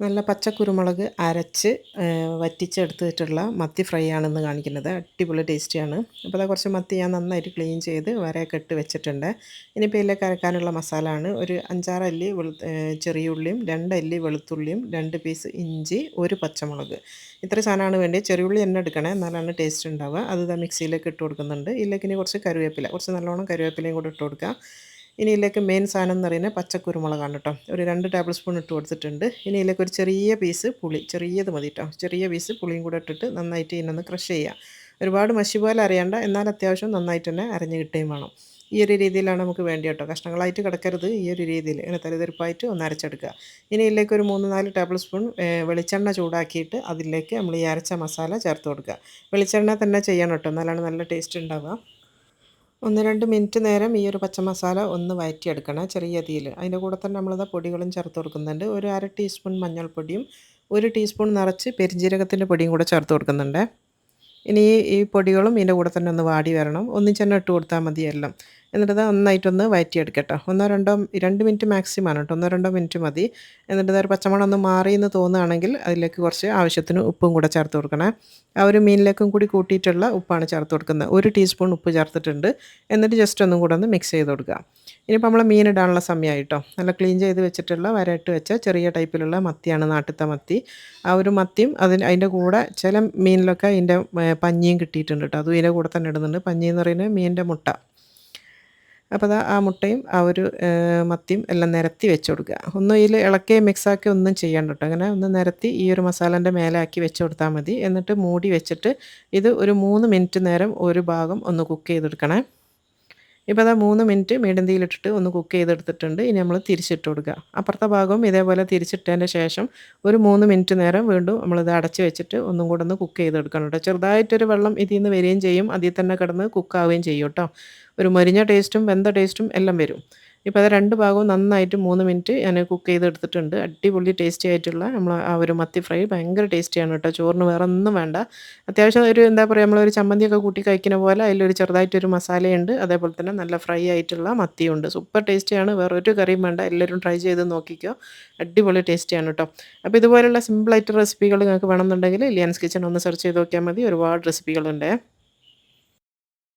നല്ല പച്ചക്കുരുമുളക് അരച്ച് വറ്റിച്ചെടുത്തിട്ടുള്ള മത്തി ഫ്രൈ ആണെന്ന് കാണിക്കുന്നത്. അടിപൊളി ടേസ്റ്റിയാണ്. അപ്പോൾ അതാ കുറച്ച് മത്തി ഞാൻ നന്നായിട്ട് ക്ലീൻ ചെയ്ത് വരയൊക്കെ ഇട്ട് വെച്ചിട്ടുണ്ട്. ഇനിയിപ്പോൾ ഇതിലേക്ക് അരക്കാനുള്ള മസാല ആണ്. ഒരു 5-6 അല്ലി ചെറിയ ഉള്ളിയും 2 അല്ലി വെളുത്തുള്ളിയും 2 പീസ് ഇഞ്ചി 1 പച്ചമുളക്. ഇത്ര സാധനമാണ് വേണ്ടത്. ചെറിയ ഉള്ളി തന്നെ എടുക്കണേ, എന്നാലാണ് ടേസ്റ്റ് ഉണ്ടാവുക. അത് ഇതാ മിക്സിയിലേക്ക് ഇട്ട് കൊടുക്കുന്നുണ്ട്. ഇതിലേക്ക് ഇനി കുറച്ച് കറിവേപ്പില, കുറച്ച് നല്ലോണം കറിവേപ്പിലയും കൂടി ഇട്ട് കൊടുക്കുക. ഇനി ഇതിലേക്ക് മെയിൻ സാധനം എന്ന് പറയുന്നത് പച്ചക്കുരുമുളകാണ് കേട്ടോ. ഒരു 2 ടേബിൾ സ്പൂൺ ഇട്ട് കൊടുത്തിട്ടുണ്ട്. ഇനി ഇതിലേക്ക് ഒരു ചെറിയ പീസ് പുളി, ചെറിയത് മതി കേട്ടോ, ചെറിയ പീസ് പുളിയും കൂടെ ഇട്ടിട്ട് നന്നായിട്ട് ഇതിനൊന്ന് ക്രഷ് ചെയ്യുക. ഒരുപാട് മഷി പോലെ അരയണ്ട, എന്നാൽ അത്യാവശ്യം നന്നായിട്ട് തന്നെ അരഞ്ഞ് കിട്ടുകയും വേണം. ഈ ഒരു രീതിയിലാണ് നമുക്ക് വേണ്ടി കേട്ടോ. കഷ്ണങ്ങളായിട്ട് കിടക്കരുത്, ഈ ഒരു രീതിയിൽ ഇങ്ങനെ തരിതരിപ്പായിട്ട് ഒന്ന് അരച്ചെടുക്കുക. ഇനി ഇതിലേക്ക് ഒരു 3-4 ടേബിൾ സ്പൂൺ വെളിച്ചെണ്ണ ചൂടാക്കിയിട്ട് അതിലേക്ക് നമ്മൾ ഈ അരച്ച മസാല ചേർത്ത് കൊടുക്കുക. വെളിച്ചെണ്ണ തന്നെ ചെയ്യണം കേട്ടോ, എന്നാലാണ് നല്ല ടേസ്റ്റ് ഉണ്ടാവുക. 1-2 മിനിറ്റ് നേരം ഈ ഒരു പച്ചമസാല ഒന്ന് വഴറ്റിയെടുക്കണം ചെറിയ തീയിൽ. അതിൻ്റെ കൂടെ തന്നെ നമ്മളിതാ പൊടികളും ചേർത്ത് കൊടുക്കുന്നുണ്ട്. ഒരു 1/2 ടീസ്പൂൺ മഞ്ഞൾപ്പൊടിയും 1 ടീസ്പൂൺ നിറച്ച് പെരുംജീരകത്തിൻ്റെ പൊടിയും കൂടെ ചേർത്ത് കൊടുക്കുന്നുണ്ട്. ഇനി ഈ പൊടികളും ഇതിൻ്റെ കൂടെ തന്നെ ഒന്ന് വാടി വരണം. ഒന്നിച്ചെന്നെ ഇട്ട് കൊടുത്താൽ മതി എല്ലാം. എന്നിട്ട് നന്നായിട്ടൊന്ന് വഴറ്റിയെടുക്കട്ടോ. 1-2 മിനിറ്റ് മാക്സിമം ആണ് കേട്ടോ. 1-2 മിനിറ്റ് മതി. എന്നിട്ട് ഒരു പച്ചമണം ഒന്ന് മാറി എന്ന് തോന്നുകയാണെങ്കിൽ അതിലേക്ക് കുറച്ച് ആവശ്യത്തിന് ഉപ്പും കൂടെ ചേർത്ത് കൊടുക്കണേ. ആ ഒരു മീനിലേക്കും കൂടി കൂട്ടിയിട്ടുള്ള ഉപ്പാണ് ചേർത്ത് കൊടുക്കുന്നത്. 1 ടീസ്പൂൺ ഉപ്പ് ചേർത്തിട്ടുണ്ട്. എന്നിട്ട് ജസ്റ്റ് ഒന്നും കൂടെ ഒന്ന് മിക്സ് ചെയ്ത് കൊടുക്കുക. ഇനിയിപ്പോൾ നമ്മൾ മീൻ ഇടാനുള്ള സമയമായിട്ടോ. നല്ല ക്ലീൻ ചെയ്ത് വെച്ചിട്ടുള്ള വരയിട്ട് വെച്ച ചെറിയ ടൈപ്പിലുള്ള മത്തിയാണ്, നാട്ടിലത്തെ മത്തി. ആ ഒരു മത്തിയും അതിൻ്റെ കൂടെ ചില മീനിലൊക്കെ അതിൻ്റെ പഞ്ഞിയും കിട്ടിയിട്ടുണ്ട് കേട്ടോ. അതും ഇതിൻ്റെ കൂടെ തന്നെ ഇടുന്നുണ്ട്. പഞ്ഞി എന്ന് പറയുന്നത് മീനിൻ്റെ മുട്ട. അപ്പോൾ ആ മുട്ടയും ആ ഒരു മത്തിയും എല്ലാം നിരത്തി വെച്ച് കൊടുക്കുക. ഒന്നും ഇതിൽ ഇളക്കി മിക്സാക്കി ഒന്നും ചെയ്യണ്ട കേട്ടോ. അങ്ങനെ ഒന്ന് നിരത്തി ഈ ഒരു മസാലേൻ്റെ മേലെ ആക്കി വെച്ച് കൊടുത്താൽ മതി. എന്നിട്ട് മൂടി വെച്ചിട്ട് ഇത് ഒരു 3 മിനിറ്റ് നേരം ഒരു ഭാഗം ഒന്ന് കുക്ക് ചെയ്തെടുക്കണേ. ഇപ്പോൾ അതാ 3 മിനിറ്റ് മീഡിയം തീയിലിട്ടിട്ട് ഒന്ന് കുക്ക് ചെയ്തെടുത്തിട്ടുണ്ട്. ഇനി നമ്മൾ തിരിച്ചിട്ട് കൊടുക്കുക. അപ്പുറത്തെ ഭാഗവും ഇതേപോലെ തിരിച്ചിട്ടതിൻ്റെ ശേഷം ഒരു 3 മിനിറ്റ് നേരം വീണ്ടും നമ്മളിത് അടച്ച് വെച്ചിട്ട് ഒന്നും കൂടെ ഒന്ന് കുക്ക് ചെയ്തെടുക്കണം കേട്ടോ. ചെറുതായിട്ടൊരു വെള്ളം ഇതിൽ നിന്ന് വരികയും ചെയ്യും, അതിൽ തന്നെ കിടന്ന് കുക്കാവുകയും ചെയ്യും കേട്ടോ. ഒരു മൊരിഞ്ഞ ടേസ്റ്റും വെന്ത ടേസ്റ്റും എല്ലാം വരും. ഇപ്പോൾ അത് 2 ഭാഗവും നന്നായിട്ട് 3 മിനിറ്റ് ഞാൻ കുക്ക് ചെയ്തെടുത്തിട്ടുണ്ട്. അടിപൊളി ടേസ്റ്റി ആയിട്ടുള്ള നമ്മൾ ആ ഒരു മത്തി ഫ്രൈ ഭയങ്കര ടേസ്റ്റിയാണ് കേട്ടോ. ചോറിന് വേറെ ഒന്നും വേണ്ട. അത്യാവശ്യം ഒരു എന്താ പറയുക, നമ്മളൊരു ചമ്മന്തിയൊക്കെ കൂട്ടി കഴിക്കുന്ന പോലെ അതിലൊരു ചെറുതായിട്ടൊരു മസാലയുണ്ട്. അതേപോലെ തന്നെ നല്ല ഫ്രൈ ആയിട്ടുള്ള മത്തിയുണ്ട്. സൂപ്പർ ടേസ്റ്റിയാണ്. വേറെ ഒരു കറിയും വേണ്ട. എല്ലാവരും ട്രൈ ചെയ്ത് നോക്കിക്കോ. അടിപൊളി ടേസ്റ്റിയാണ് കേട്ടോ. അപ്പോൾ ഇതുപോലുള്ള സിമ്പിളായിട്ട് റെസിപ്പികൾ നിങ്ങൾക്ക് വേണമെന്നുണ്ടെങ്കിൽ ലിയാൻസ് കിച്ചൺ ഒന്ന് സെർച്ച് ചെയ്ത് നോക്കിയാൽ മതി. ഒരുപാട് റെസിപ്പികളുണ്ട്.